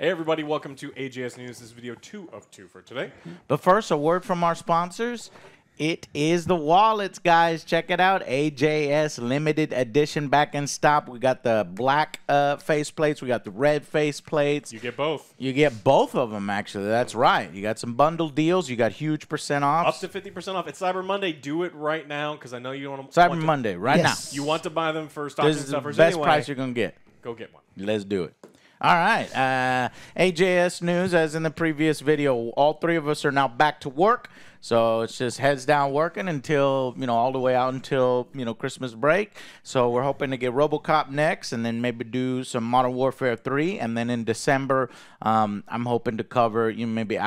Hey everybody, welcome to AJS News. This is video 2 of 2 for today. But first, a word from our sponsors. It is the wallets, guys. Check it out. AJS limited edition back in stock. We got the black face plates. We got the red face plates. You get both. You get both of them, actually. That's right. You got some bundle deals. You got huge percent off. Up to 50% off. It's Cyber Monday. Do it right now because I know you want to. Cyber Monday, right now. You want to buy them for stocking This is stuffers the best anyway. price you're going to get. Go get one. Let's do it. All right. AJS News, as in the previous video, all three of us are now back to work. So it's just heads down working until, all the way out until, Christmas break. So we're hoping to get Robocop next and then maybe do some Modern Warfare 3. And then in December, I'm hoping to cover, maybe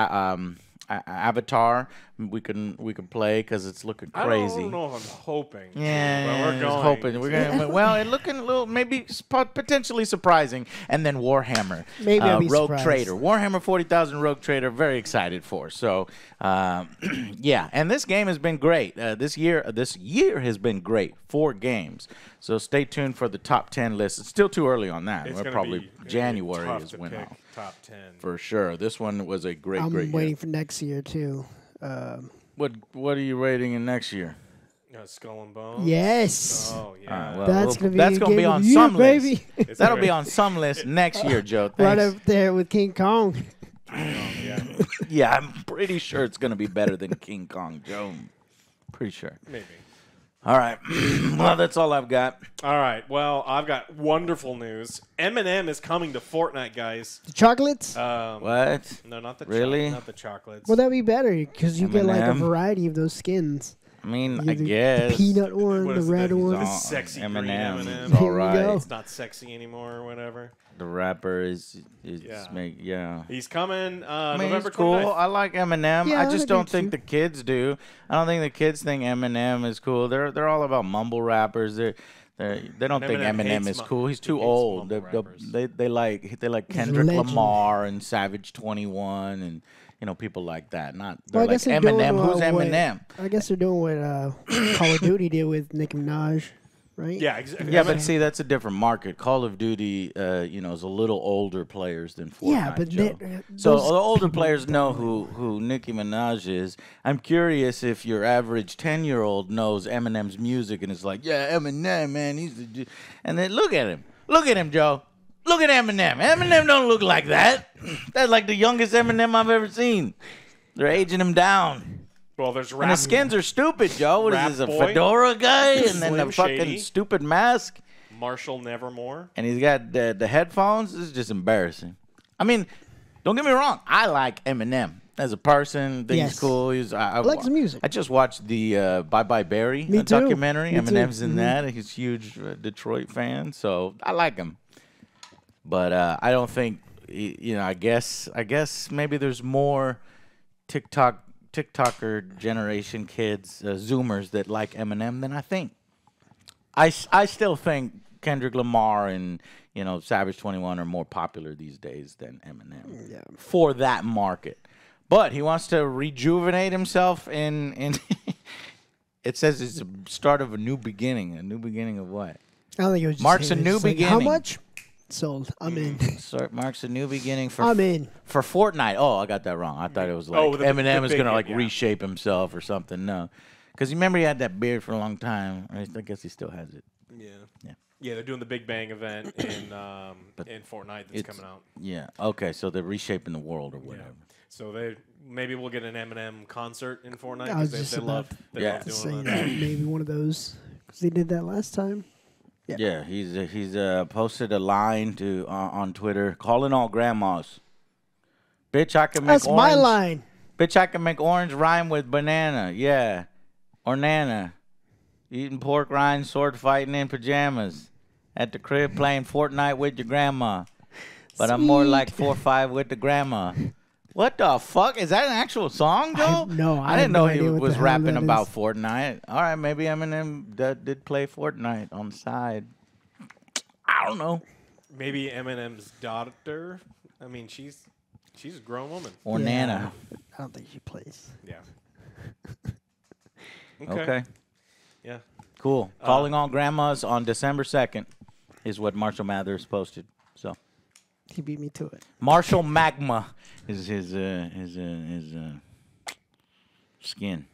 Avatar. We can play because it's looking crazy. I don't know if I'm hoping. Yeah, but we're going. Hoping. We're gonna. Well, it's looking a little, maybe potentially surprising. And then Warhammer, maybe I'll be Rogue surprised. Trader, Warhammer 40,000 Rogue Trader. Very excited for. So, yeah. And this game has been great. This year has been great. 4 games. So stay tuned for the top 10 list. It's still too early on that. It's probably January is when out. Top 10 for sure. This one was a great. I'm great waiting year. for next year too. What are you rating in next year? Skull and Bones. Yes. Oh yeah. Well, that's gonna be that's a gonna be game on of the some year, list. baby. That'll be on some list next year, Joe. Right Thanks. up there with King Kong. Yeah. Yeah, I'm pretty sure it's gonna be better than King Kong, Joe. Pretty sure. Maybe. All right. Well, that's all I've got. All right. Well, I've got wonderful news. Eminem is coming to Fortnite, guys. The chocolates? What? No, not the Really? not the chocolates. Well, that'd be better because you get like a M&M? variety of those skins. I mean, You I get the guess. peanut one, What the is it red that he's one. on? Sexy green Eminem. M&M. It's all There you right. go. It's not sexy anymore or whatever. The rapper is Yeah. yeah. He's coming I mean, November it's cool. 29th. I like Eminem. Yeah, I I just like don't it think too. the kids do. I don't think the kids think Eminem is cool. They're all about mumble rappers. They don't think Eminem Eminem hates is cool. He's he too hates old. mumble rappers. They like He's Kendrick a legend. Lamar and Savage 21 and people like that. Not Well, they're I like guess they're doing Eminem. Who's what- Eminem? I guess they're doing what Call of Duty did with Nicki Minaj, right? Yeah, exactly. Yeah, but see, that's a different market. Call of Duty, is a little older players than Fortnite. Yeah, but Joe. So the older players know who Nicki Minaj is. I'm curious if your average 10-year-old knows Eminem's music and is like, yeah, Eminem, man, he's the dude. And then look at him, Joe. Look at Eminem. Eminem don't look like that. That's like the youngest Eminem I've ever seen. They're aging him down. Well, there's And rap. the skins are stupid, Joe. What Rap is this, a boy. fedora guy? And then Slim the fucking Shady. stupid mask? Marshall Nevermore. And he's got the headphones. This is just embarrassing. I mean, don't get me wrong. I like Eminem as a person. Think he's Yes. cool. I like his music. I just watched the Bye Bye Barry Me too. documentary. Me too. Eminem's in that. He's a huge Detroit fan, so I like him. But I don't think I guess maybe there's more TikToker generation kids, Zoomers that like Eminem than I think. I still think Kendrick Lamar and Savage 21 are more popular these days than Eminem for that market. But he wants to rejuvenate himself in it says it's the start of a new beginning. A new beginning of what? I don't think it was just Marks a him. new It's like, how beginning. much? Sold. I'm in. Marks a new beginning for I'm in. for Fortnite. Oh, I got that wrong. I thought it was like Eminem is gonna reshape himself or something. No, because you remember he had that beard for a long time. I guess he still has it. Yeah, they're doing the Big Bang event in Fortnite that's coming out. Yeah. Okay, so they're reshaping the world or whatever. So maybe we'll get an Eminem concert in Fortnite I was because just they love to say doing that that. maybe one of those because they did that last time. Yeah, he's posted a line on Twitter calling all grandmas. Bitch, I can make That's orange. my line. Bitch, I can make orange rhyme with banana. Yeah, or nana. Eating pork rinds, sword fighting in pajamas. At the crib playing Fortnite with your grandma. But I'm more Sweet. like 4-5 with the grandma. What the fuck? Is that an actual song, Joe? I I didn't have know no he idea what was the hell rapping that about is. Fortnite. All right, maybe Eminem did play Fortnite on the side. I don't know. Maybe Eminem's daughter. I mean, she's a grown woman. Or Nana. I don't think she plays. Yeah. Okay. Yeah. Cool. Calling all grandmas on December 2nd is what Marshall Mathers posted. So He beat me to it. Marshall Magma is his skin.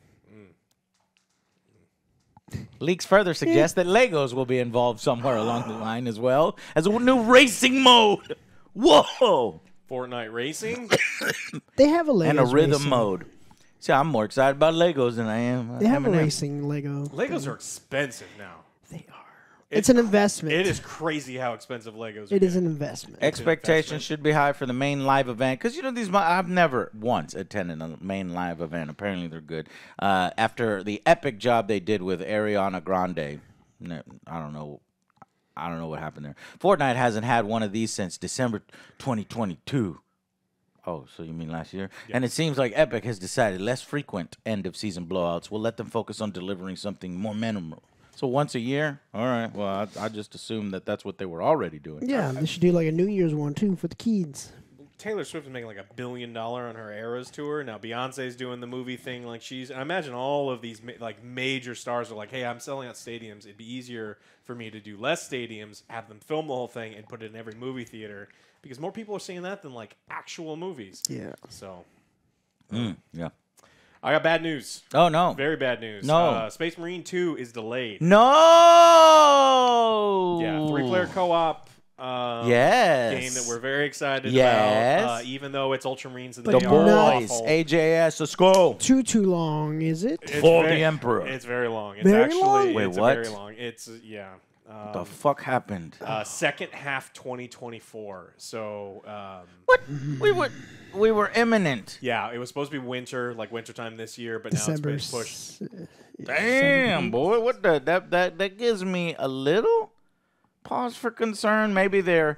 Leaks further suggest that Legos will be involved somewhere along the line as well as a new racing mode. Whoa! Fortnite racing. They have a Legos And a rhythm racing. mode. See, I'm more excited about Legos than I am. They have a Eminem. racing Lego. Legos are expensive now. They are. It's an investment. It is crazy how expensive Legos are. It is an investment. Expectations should be high for the main live event because these. I've never once attended a main live event. Apparently, they're good. After the epic job they did with Ariana Grande, I don't know what happened there. Fortnite hasn't had one of these since December 2022. Oh, so you mean last year? Yep. And it seems like Epic has decided less frequent end-of-season blowouts will let them focus on delivering something more memorable. So once a year? All right. Well, I just assumed that that's what they were already doing. Yeah, they should do like a New Year's one, too, for the kids. Taylor Swift is making like $1 billion on her Eras tour. Now Beyonce's doing the movie thing. Like I imagine all of these like major stars are like, hey, I'm selling out stadiums. It'd be easier for me to do less stadiums, have them film the whole thing, and put it in every movie theater because more people are seeing that than like actual movies. Yeah. So. Yeah. I got bad news. Oh, no. Very bad news. No. Space Marine 2 is delayed. No! Yeah, 3-player co-op yes. game that we're very excited Yes. about, even though it's Ultramarines and But they The are boys. awful. AJS, let's go. Too long, is it? It's For very- the Emperor. It's very long. It's Very actually long? Wait, it's what? very long. It's yeah. What the fuck happened? Second half 2024. So What? We were imminent. yeah, it was supposed to be winter, like wintertime this year, but December. now it's been pushed. Damn, boy. What that gives me a little pause for concern. Maybe they're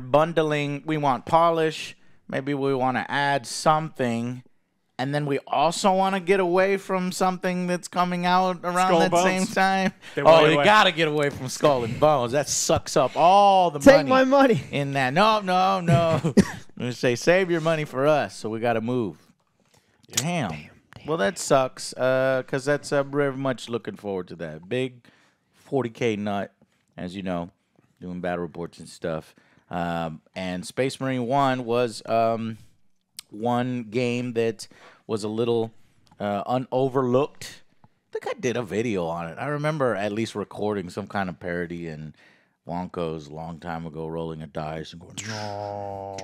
bundling. We want polish. Maybe we want to add something. And then we also want to get away from something that's coming out around Skull that and same Bones. time. They want Oh, it you away. got to get away from Skull and Bones. That sucks up all the Take my money. in that. No. I'm going to say save your money for us, so we got to move. Damn. Well, that sucks because that's very much looking forward to that. Big 40K nut, as you know, doing battle reports and stuff. And Space Marine 1 was one game that was a little unoverlooked. I think I did a video on it. I remember at least recording some kind of parody in Wonko's a long time ago, rolling a dice and going, no.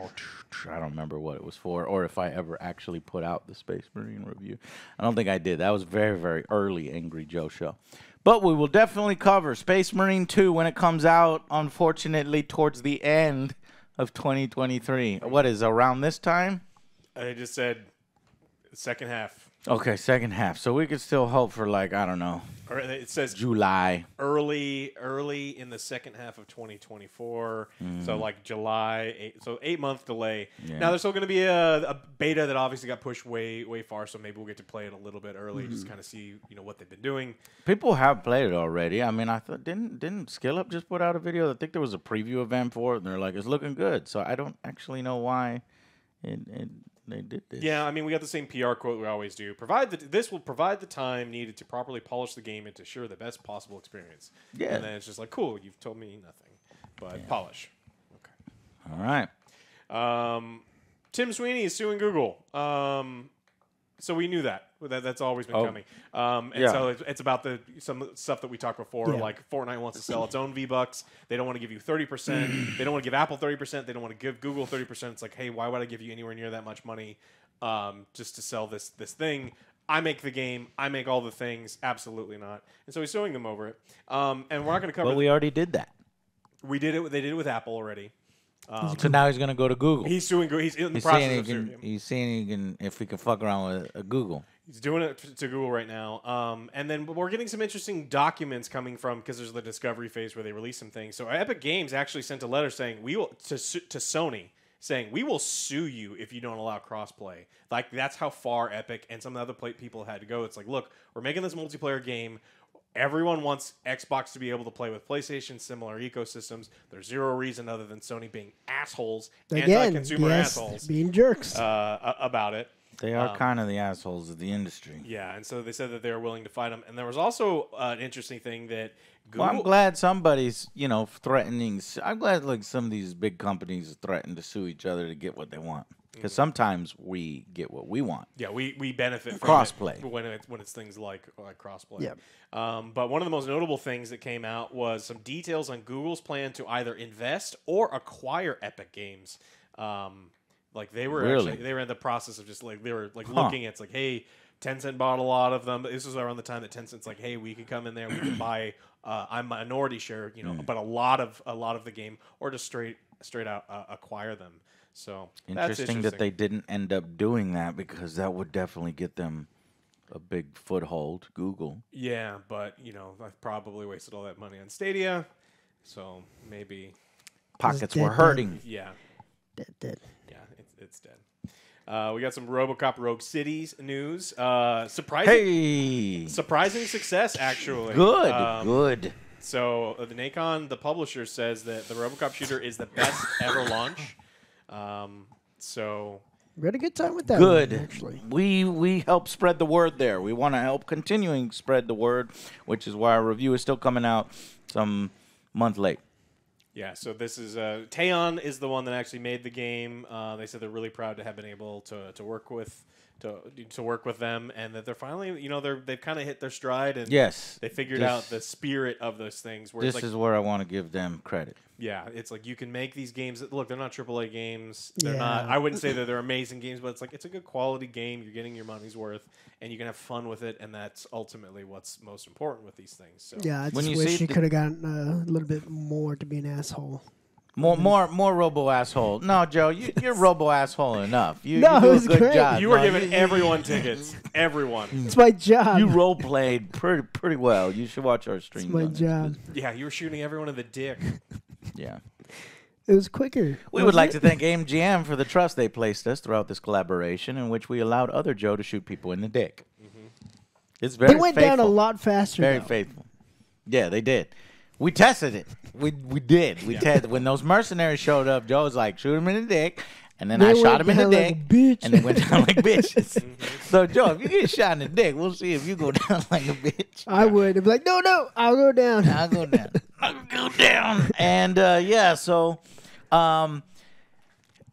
I don't remember what it was for or if I ever actually put out the Space Marine review. I don't think I did. That was very, very early Angry Joe show. But we will definitely cover Space Marine 2 when it comes out, unfortunately, towards the end of 2023. What is around this time? I just said second half. Okay, second half. So we could still hope for, like, I don't know, Or it says July. early in the second half of 2024. So like July, so 8-month delay. Yeah. Now there's still going to be a beta that obviously got pushed way far. So maybe we'll get to play it a little bit early, just kind of see what they've been doing. People have played it already. I mean, I thought didn't Skill Up just put out a video? I think there was a preview event for it, and they're like, it's looking good. So I don't actually know why they did this. Yeah, I mean, we got the same PR quote we always do. This will provide the time needed to properly polish the game and to ensure the best possible experience. Yeah. And then it's just like, cool, you've told me nothing, but polish. Okay. All right. Tim Sweeney is suing Google. So we knew that. That's always been coming. And so it's about some stuff that we talked before, like Fortnite wants to sell its own V-Bucks. They don't want to give you 30%. They don't want to give Apple 30%. They don't want to give Google 30%. It's like, hey, why would I give you anywhere near that much money just to sell this thing? I make the game. I make all the things. Absolutely not. And so he's suing them over it. And we're not going to cover. But we already did that. We did it. They did it with Apple already. So now he's going to go to Google. He's suing. He's in the He's process saying of suing him. he's saying if we can fuck around with Google. He's doing it to Google right now. And then we're getting some interesting documents coming from, because there's the discovery phase where they release some things. So Epic Games actually sent a letter saying to Sony, saying we will sue you if you don't allow crossplay. Like, that's how far Epic and some of the other people had to go. It's like, look, we're making this multiplayer game. Everyone wants Xbox to be able to play with PlayStation, similar ecosystems. There's zero reason other than Sony being assholes, Again, anti-consumer assholes, being jerks. about it. They are kind of the assholes of the industry. Yeah, and so they said that they were willing to fight them. And there was also an interesting thing that Google... Well, I'm glad somebody's, threatening. I'm glad like some of these big companies threaten to sue each other to get what they want. Because sometimes we get what we want. Yeah, we benefit from crossplay when it's things like crossplay. Yeah. But one of the most notable things that came out was some details on Google's plan to either invest or acquire Epic Games. Like they were they were in the process of just like they were like looking at like, hey, Tencent bought a lot of them. But this was around the time that Tencent's like, hey, we could come in there, we could buy a minority share, but a lot of the game, or just straight out acquire them. So interesting that they didn't end up doing that, because that would definitely get them a big foothold, Google. Yeah, but I probably wasted all that money on Stadia, so maybe pockets were hurting. Yeah, dead. Yeah, it's dead. We got some Robocop Rogue Cities news. Surprising success, actually. Good. So the Nacon, the publisher, says that the Robocop shooter is the best ever launch. So we had a good time with that. Good. One, actually. We help spread the word there. We want to help continuing spread the word, which is why our review is still coming out some month late. Yeah, so this is Teon is the one that actually made the game. They said they're really proud to have been able to work with them, and that they're finally they've kind of hit their stride, and yes, they figured out the spirit of those things. Where this is where I want to give them credit. Yeah, it's like you can make these games. Look, they're not AAA games. They're not. I wouldn't say that they're amazing games, but it's a good quality game. You're getting your money's worth, and you can have fun with it, and that's ultimately what's most important with these things. So yeah, I just wish you could have gotten a little bit more to be an asshole. More robo asshole. No, Joe, you're robo asshole enough. You do a good great. job. You were giving everyone tickets. Everyone. It's my job. You role played pretty well. You should watch our stream. It's my job. Yeah, you were shooting everyone in the dick. Yeah. It was quicker. We would like to thank AMGM for the trust they placed us throughout this collaboration, in which we allowed other Joe to shoot people in the dick. It's very They went faithful. down a lot faster. Very faithful. Yeah, they did. We tested it. We did. We tested. When those mercenaries showed up, Joe was like, shoot him in the dick. And then I shot him in the dick. Like and they went down like bitches. So, Joe, if you get shot in the dick, we'll see if you go down like a bitch. I would. I'd be like, no, I'll go down. I'll go down. I'll go down. And, so...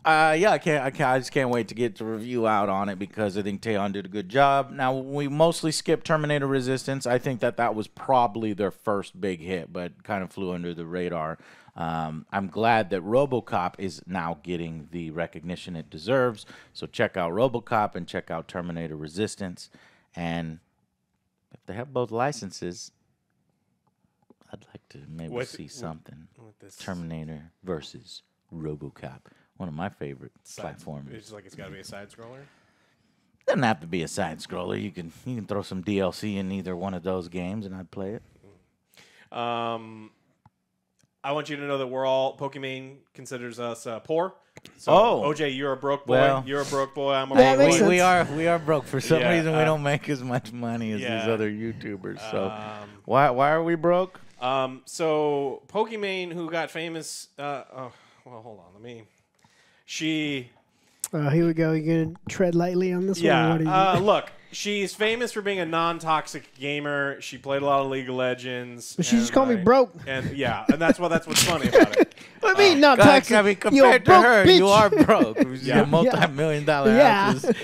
I just can't wait to get the review out on it, because I think Teon did a good job. Now, we mostly skipped Terminator Resistance. I think that was probably their first big hit, but kind of flew under the radar. I'm glad that Robocop is now getting the recognition it deserves. So check out Robocop and check out Terminator Resistance. And if they have both licenses, I'd like to maybe see something. Terminator versus Robocop. One of my favorite platforms. It's like it's got to be a side scroller. Doesn't have to be a side scroller. You can throw some DLC in either one of those games, and I'd play it. I want you to know that we're all Pokimane considers us poor. So, OJ, you're a broke boy. Well, you're a broke boy. I'm a broke boy. We are broke. For some reason, we don't make as much money as these other YouTubers. So why are we broke? So Pokimane, who got famous. Well, hold on. Here we go. You're going to tread lightly on this one? Yeah. Look, she's famous for being a non-toxic gamer. She played a lot of League of Legends. But she just called me broke. And that's what's funny about it. What do you mean not toxic? I mean, compared to her, bitch. you are broke. You're multi-million-dollar houses.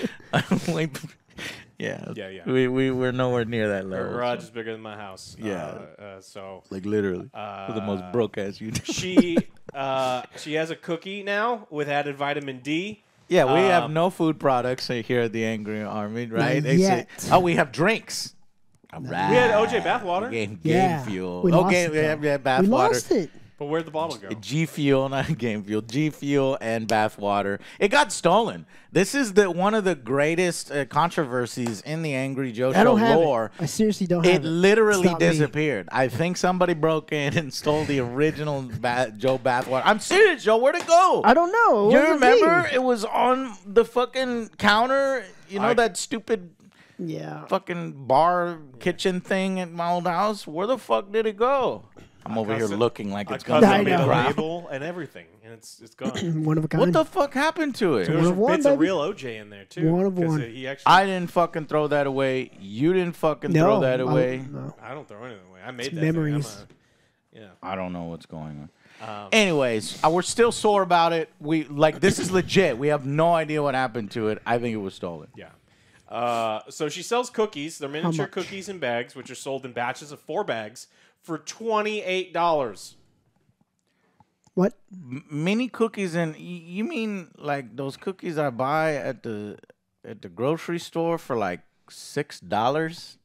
Yeah. We're nowhere near that level. Her garage is bigger than my house. Yeah. So like literally, we're the most broke ass YouTuber. She has a cookie now with added vitamin D. Yeah, we have no food products here at the Angry Army, right? We have drinks. All right. We had OJ bathwater. Game Fuel. We lost it, bathwater. We lost it. But where'd the bottle go? G Fuel, not Game Fuel. G Fuel and bathwater. It got stolen. This is one of the greatest controversies in the Angry Joe Show lore. I seriously don't have it. It literally disappeared. I think somebody broke in and stole the original Joe bathwater. I'm serious, Joe. Where'd it go? I don't know. You remember? It was on the fucking counter. You know that stupid fucking bar kitchen thing at my old house? Where the fuck did it go? I'm over here looking like it's going gonna to be a crap. label and everything, and it's gone. One of a kind. What the fuck happened to it? There's one, bits of baby. real OJ in there too. One of one. He actually, I didn't fucking throw that away. You didn't fucking throw that away. No. I don't throw anything away. I made It's that memories. thing. Yeah. I don't know what's going on. Anyways, we're still sore about it. This is legit. We have no idea what happened to it. I think it was stolen. Yeah. So she sells cookies. They're miniature much? cookies in bags, which are sold in batches of 4 bags for $28. What? Mini cookies, and you mean like those cookies I buy at the grocery store for like $6?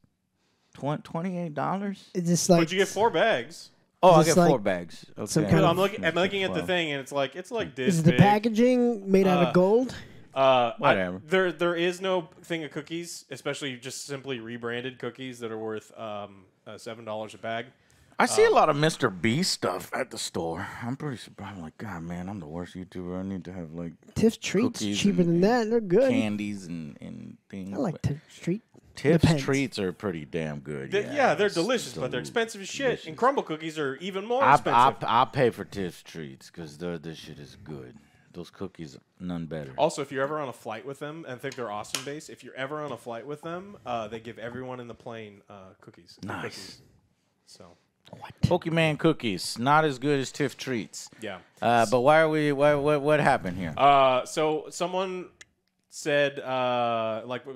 $28? It's just like. But you get 4 bags. Oh, I Is get this 4 like bags. some Okay. kind I'm looking at the thing, and it's like this is the big. packaging made out of gold? Whatever. There is no thing of cookies, especially just simply rebranded cookies that are worth $7 a bag. I see a lot of Mr. Beast stuff at the store. I'm pretty surprised. I'm like, God, man, I'm the worst YouTuber. I need to have like Tiff's treats cookies cheaper than that. They're good. candies and things. I like Tiff's treat. Tiff's Depends. treats are pretty damn good. Yeah, they're delicious, but they're expensive as shit. And crumble cookies are even more expensive. I'll pay for Tiff's treats because this shit is good. Those cookies, none better. Also, if you're ever on a flight with them and think they're Austin based, if you're ever on a flight with them, they give everyone in the plane cookies. Nice. Cookies. So. Pokimane cookies, not as good as Tiff treats. Yeah. But why are we? What happened here? So someone said,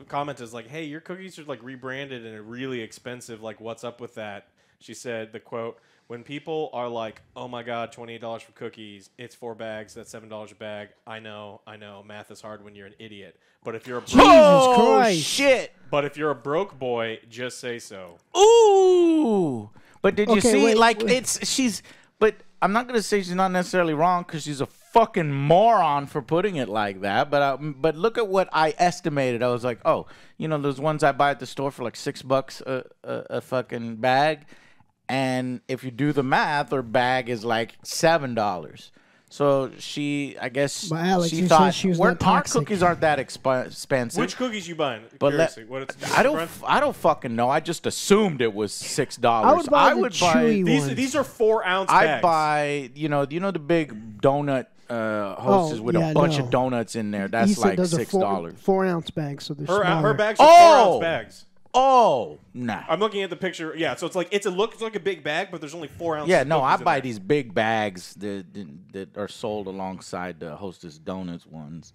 comment is like, hey, your cookies are like rebranded and are really expensive. Like, what's up with that? She said, the quote, when people are like, oh my God, $28 for cookies, it's 4 bags, that's $7 a bag. I know, math is hard when you're an idiot. But if you're a Jesus Christ. Shit! But if you're a broke boy, just say so. Ooh! But did you see? wait. But I'm not gonna say she's not necessarily wrong because she's a fucking moron for putting it like that. But look at what I estimated. I was like, oh, those ones I buy at the store for like $6 a fucking bag, and if you do the math, her bag is like $7. So I guess But Alex, she you thought said she was our not toxic. cookies aren't that expensive. Which cookies you buying? But Curiously, I don't fucking know. I just assumed it was $6. I would buy the chewy ones. These are 4-ounce I bags. buy, the big donut hostess with a bunch of donuts in there. That's like those $6. Are 4-ounce bags, so they're Her smaller. bags are 4-ounce bags. Oh, nah. I'm looking at the picture. Yeah, so it's like it's like a big bag, but there's only 4 ounces. Yeah, no, I in buy there. these big bags that are sold alongside the Hostess Donuts ones,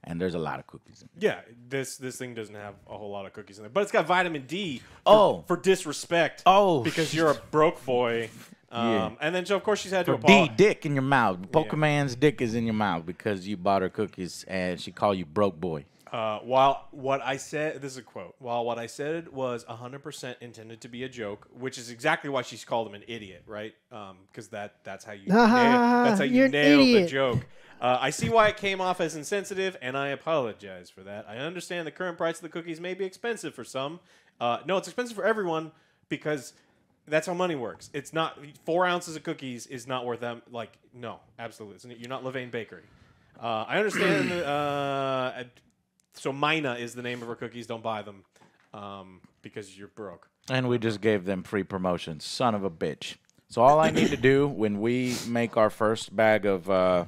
and there's a lot of cookies in there. Yeah, this thing doesn't have a whole lot of cookies in there, but it's got vitamin D. For disrespect. Because you're a broke boy. Yeah. And then so of course she's had to D, apologize. dick in your mouth. Pokemon's dick is in your mouth because you bought her cookies and she called you broke boy. While what I said, this is a quote. While what I said was 100% intended to be a joke, which is exactly why she's called him an idiot, right? Because that's how you You're an nailed the idiot. joke. I see why it came off as insensitive, and I apologize for that. I understand the current price of the cookies may be expensive for some. No, it's expensive for everyone because that's how money works. It's not 4 ounces of cookies is not worth that. Like, no, absolutely, you're not Levain Bakery. I understand. So Mina is the name of her cookies. Don't buy them because you're broke. And we just gave them free promotion. Son of a bitch. So all I need to do when we make our first bag of, I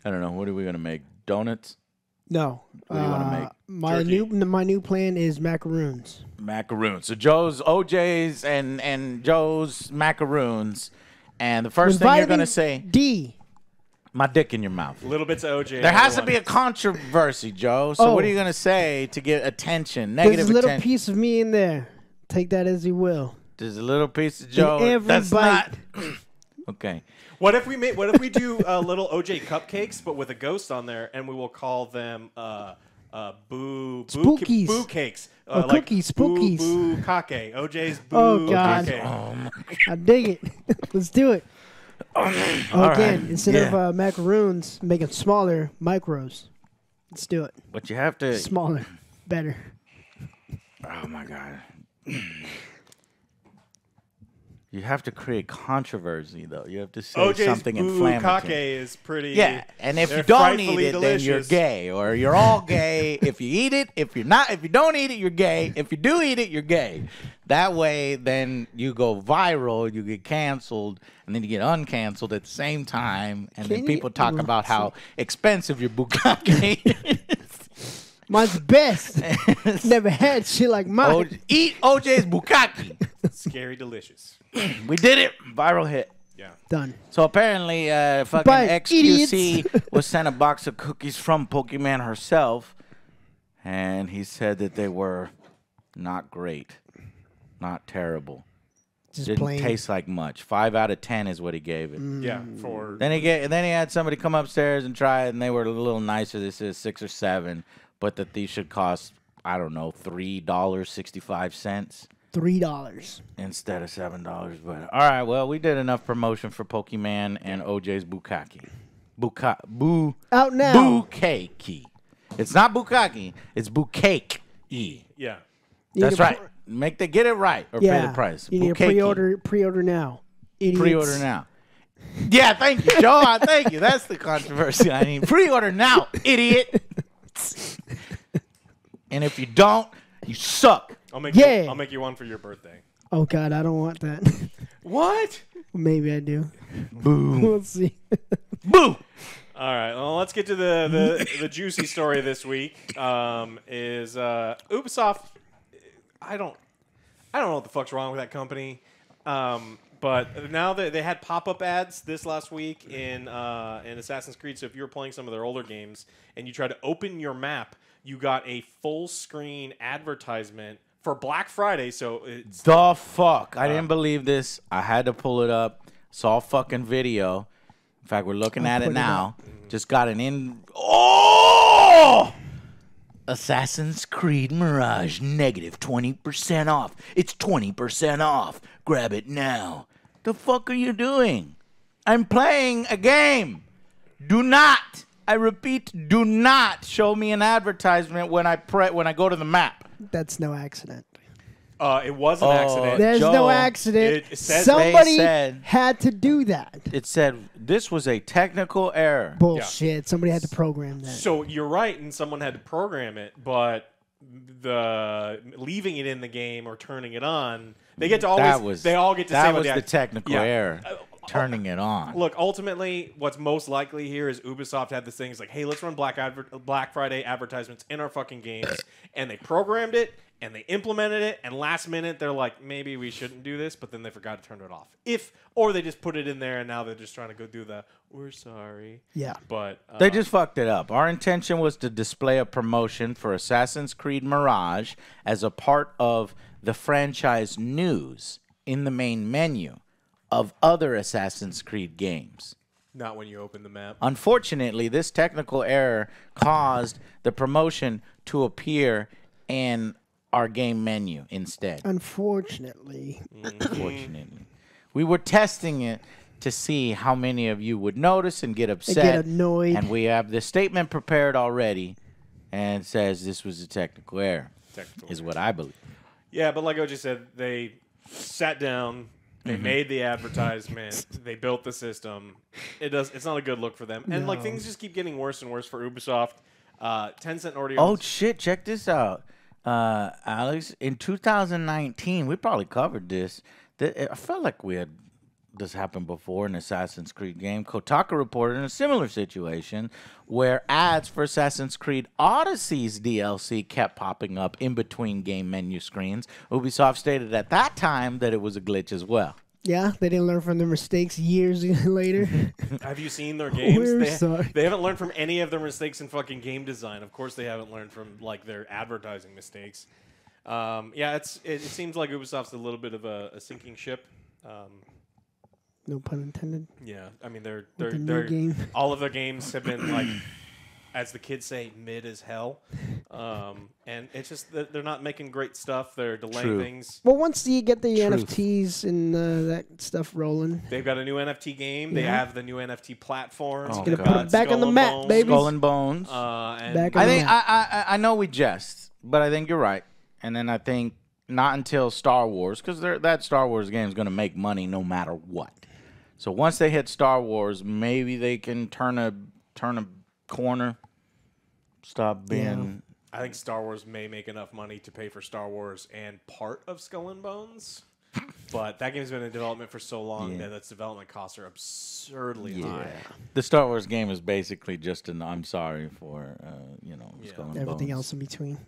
don't know, what are we going to make? Donuts? No. What do you want to make? My new plan is macaroons. Macaroons. So Joe's OJ's and Joe's macaroons. And the first thing you're going to say, D. my dick in your mouth. Little bits of OJ. There has to be a controversy, Joe. So what are you going to say to get attention? Negative There's a little attention. piece of me in there. Take that as you will. There's a little piece of Joe. In every That's bite. not. Okay. What if we do little OJ cupcakes, but with a ghost on there, and we will call them Spookies. boo cakes. Cookies, spookies. Boo kake. OJ's boo Oh, God. kake. I dig it. Let's do it. Again, instead of macaroons, make it smaller, micros. Let's do it. But you have to. Smaller, better. You have to create controversy, though. You have to say OJ's something bukkake inflammatory. is pretty. Yeah, and if they're you don't eat frightfully it, then you're delicious. gay, or you're all gay. If you eat it, if you don't eat it, you're gay. If you do eat it, you're gay. That way, then you go viral, you get canceled, and then you get uncanceled at the same time, and then people talk about how expensive your bukkake is. Mine's best. Never had shit like mine. Eat OJ's bukkake. Scary delicious. We did it. Viral hit. Yeah. Done. So apparently, fucking Bye, XQC was sent a box of cookies from Pokimane herself, and he said that they were not great, not terrible. Just Didn't plain. taste like much. 5 out of 10 is what he gave it. Yeah. For Then he had somebody come upstairs and try it, and they were a little nicer. This is 6 or 7, but that these should cost, I don't know, $3.65 $3. instead of $7. But all right, well, we did enough promotion for Pokimane and OJ's bukkake. Out now. Bukkake. It's not bukkake. It's bukkake. yeah. You That's need a right. Get it right or pay the price. You need to pre-order now. Idiots. Pre-order now. Yeah, thank you, Joe. Thank you. That's the controversy. I mean, pre-order now, idiot. And if you don't, you suck. I'll make you one for your birthday. Oh God, I don't want that. What? Maybe I do. Boo. We'll see. Boo. All right. Well, let's get to the juicy story this week. Is Ubisoft? I don't know what the fuck's wrong with that company. But now they had pop-up ads this last week in Assassin's Creed. So if you were playing some of their older games and you tried to open your map, you got a full-screen advertisement for Black Friday. So it's The fuck. I didn't believe this. I had to pull it up. Saw a fucking video. In fact, we're looking at it now. Just got an in. Oh! Assassin's Creed Mirage negative 20% off. It's 20% off. Grab it now. The fuck are you doing? I'm playing a game. Do not, I repeat, do not show me an advertisement when I go to the map. That's no accident. it was an accident. There's Joe, no accident. it says- Somebody They said- had to do that. It said this was a technical error. Bullshit. Somebody had to program that. So you're right, and someone had to program it, but the leaving it in the game or turning it on, they get to always. They all get to say that what was the the technical error. Turning it on. Look, ultimately, what's most likely here is Ubisoft had this thing. It's like, hey, let's run Black Friday advertisements in our fucking games, and they programmed it and they implemented it. And last minute, they're like, maybe we shouldn't do this, but then they forgot to turn it off. Or they just put it in there, and now they're just trying to go do the we're sorry. Yeah. But They just fucked it up. Our intention was to display a promotion for Assassin's Creed Mirage as a part of the franchise news in the main menu of other Assassin's Creed games. not when you open the map. Unfortunately, this technical error caused the promotion to appear in our game menu instead. Unfortunately. Unfortunately. We were testing it to see how many of you would notice and get upset. Get annoyed. And we have the statement prepared already, and it says this was a technical error, is what I believe. Yeah, but like OJ said, they sat down, they made the advertisement, they built the system. It's not a good look for them. And like things just keep getting worse and worse for Ubisoft. Tencent already Oh, owns- shit, check this out. Alex, in 2019, we probably covered this. I felt like we had this happened before in Assassin's Creed game. Kotaku reported in a similar situation where ads for Assassin's Creed Odyssey's DLC kept popping up in between game menu screens. Ubisoft stated at that time that it was a glitch as well. Yeah, they didn't learn from their mistakes years later. Have you seen their games? We're sorry. They haven't learned from any of their mistakes in fucking game design. Of course, they haven't learned from like their advertising mistakes. Yeah, it seems like Ubisoft's a little bit of a sinking ship. No pun intended. Yeah, I mean the new game. all of their games have been like, as the kids say, mid as hell. And it's just that they're not making great stuff. They're delaying True. things. Well, once you get the Truth. NFTs and that stuff rolling, They've got a new NFT game. They Yeah. have the new NFT platform. Oh, gonna God. put it back on the map, baby. Skull and Bones. And Back I on the think map. I know we jest, but I think you're right. And then I think not until Star Wars, because that Star Wars game is going to make money no matter what. So once they hit Star Wars, maybe they can turn a corner, stop being. I think Star Wars may make enough money to pay for Star Wars and part of Skull and Bones. But that game's been in development for so long that its development costs are absurdly high. The Star Wars game is basically just an I'm sorry for, Skull and Everything Bones. else in between.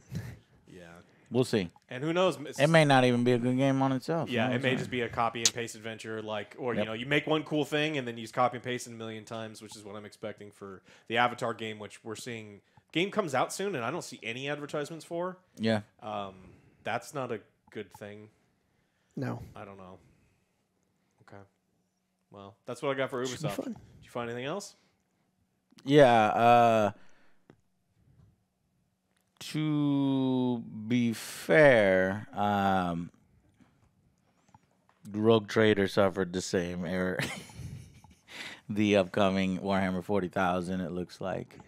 Yeah. We'll see. And who knows? It may not even be a good game on itself. Yeah, it may just be a copy and paste adventure, you make one cool thing and then you just copy and paste it a million times, which is what I'm expecting for the Avatar game, which we're seeing. Game comes out soon, and I don't see any advertisements for. Yeah. That's not a good thing. No. I don't know. Okay. Well, that's what I got for Ubisoft. Did you find anything else? Yeah. To be fair, Rogue Trader suffered the same error. The upcoming Warhammer 40,000, it looks like.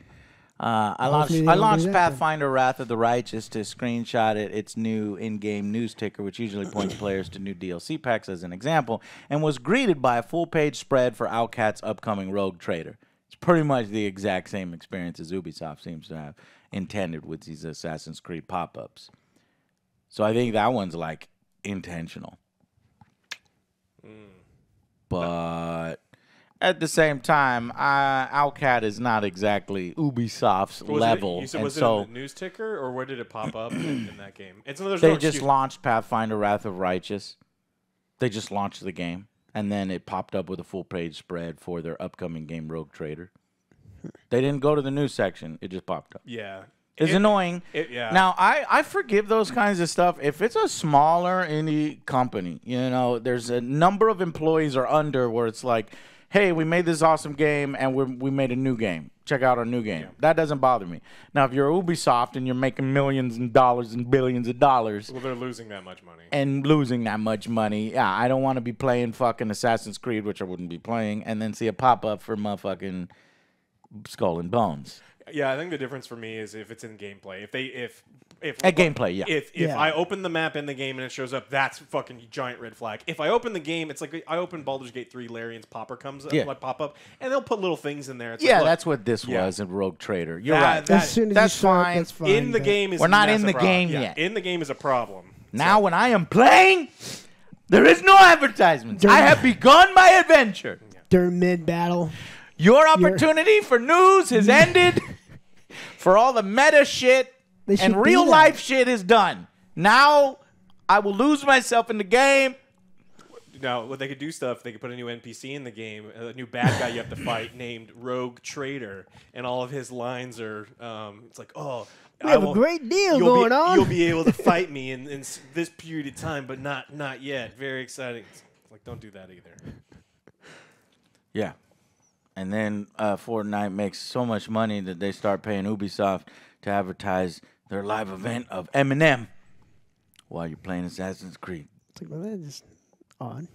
I launched Pathfinder Wrath of the Righteous to screenshot its new in-game news ticker, which usually points players to new DLC packs as an example, and was greeted by a full-page spread for Owlcat's upcoming Rogue Trader. It's pretty much the exact same experience as Ubisoft seems to have intended with these Assassin's Creed pop-ups. So I think that one's, intentional. But at the same time, Owlcat is not exactly Ubisoft's level. You said, was it in the news ticker, or where did it pop up in that game? They just launched Pathfinder Wrath of Righteous. They just launched the game, and then it popped up with a full-page spread for their upcoming game, Rogue Trader. They didn't go to the news section. It just popped up. Yeah. It's annoying. Yeah. Now, I forgive those kinds of stuff. If it's a smaller indie company, there's a number of employees or under where it's like, hey, we made this awesome game, and we made a new game. Check out our new game. Yeah. That doesn't bother me. Now, if you're Ubisoft and you're making millions of dollars and billions of dollars. Well, they're losing that much money. And losing that much money. Yeah, I don't want to be playing fucking Assassin's Creed, which I wouldn't be playing, and then see a pop-up for motherfucking Skull and Bones. Yeah, I think the difference for me is if it's in gameplay. If gameplay, yeah. If I open the map in the game and it shows up, that's fucking giant red flag. If I open the game, it's like I open Baldur's Gate 3, Larian's popper comes up, pop up, and they'll put little things in there. It's that's what this was in Rogue Trader. You're right. That's fine. In the game is we're not in the game yet. In the game is a problem. Now when I am playing, there is no advertisements. I have begun my adventure. During mid-battle. Your opportunity for news has ended. For all the meta shit and real life shit is done. Now I will lose myself in the game. Now, what they could do they could put a new NPC in the game, a new bad guy you have to fight named Rogue Trader, and all of his lines are, it's like, we have a great deal going on. You'll be able to fight me in this period of time, but not yet. Very exciting. It's like, don't do that either. Yeah. And then Fortnite makes so much money that they start paying Ubisoft to advertise their live event of Eminem while you're playing Assassin's Creed. It's like, well, that's just odd.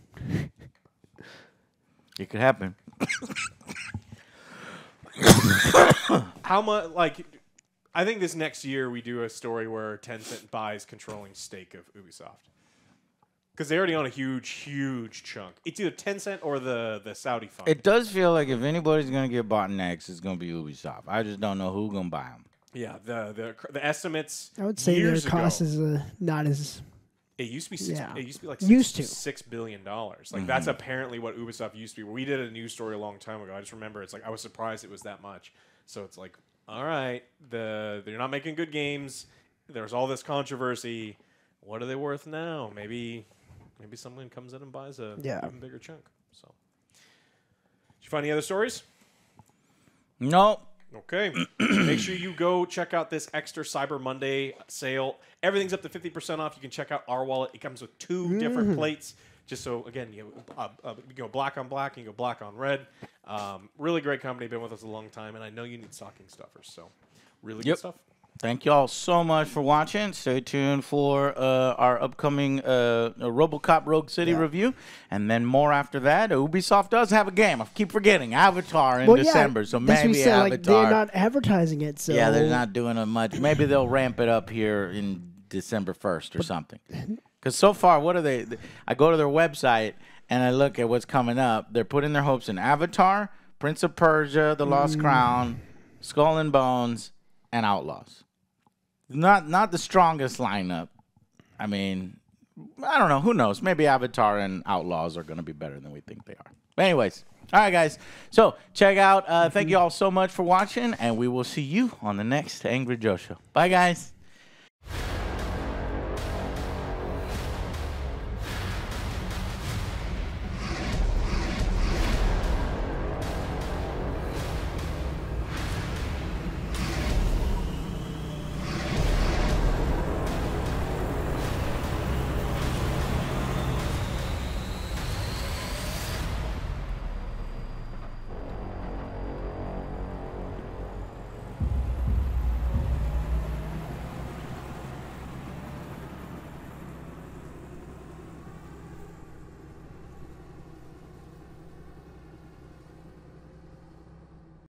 It could happen. How much, I think this next year we do a story where Tencent buys controlling stake of Ubisoft. Because they already own a huge, huge chunk. It's either Tencent or the Saudi fund. It does feel like if anybody's going to get bought next, it's going to be Ubisoft. I just don't know who's going to buy them. Yeah, the estimates. I would say their cost is not as. It used to be It used to be like $6 billion. That's apparently what Ubisoft used to be. We did a news story a long time ago. I just remember it's like I was surprised it was that much. So it's like, all right, they're not making good games. There's all this controversy. What are they worth now? Maybe someone comes in and buys a even bigger chunk. So, did you find any other stories? No. Okay. Make sure you go check out this extra Cyber Monday sale. Everything's up to 50% off. You can check out our wallet. It comes with 2 different plates. Just so, again, you go black on black and you go black on red. Really great company. Been with us a long time. And I know you need stocking stuffers. So, really good stuff. Thank you all so much for watching. Stay tuned for our upcoming Robocop Rogue City review. And then more after that. Ubisoft does have a game. I keep forgetting. Avatar in December. So maybe Avatar. They're not advertising it. So. Yeah, they're not doing it much. Maybe they'll ramp it up here in December 1st or something. Because so far, what are they? I go to their website and I look at what's coming up. They're putting their hopes in Avatar, Prince of Persia, The Lost Crown, Skull and Bones, and Outlaws. Not the strongest lineup. I mean, I don't know. Who knows? Maybe Avatar and Outlaws are going to be better than we think they are. But anyways, all right, guys. So check out. Thank you all so much for watching, and we will see you on the next Angry Joe Show. Bye, guys.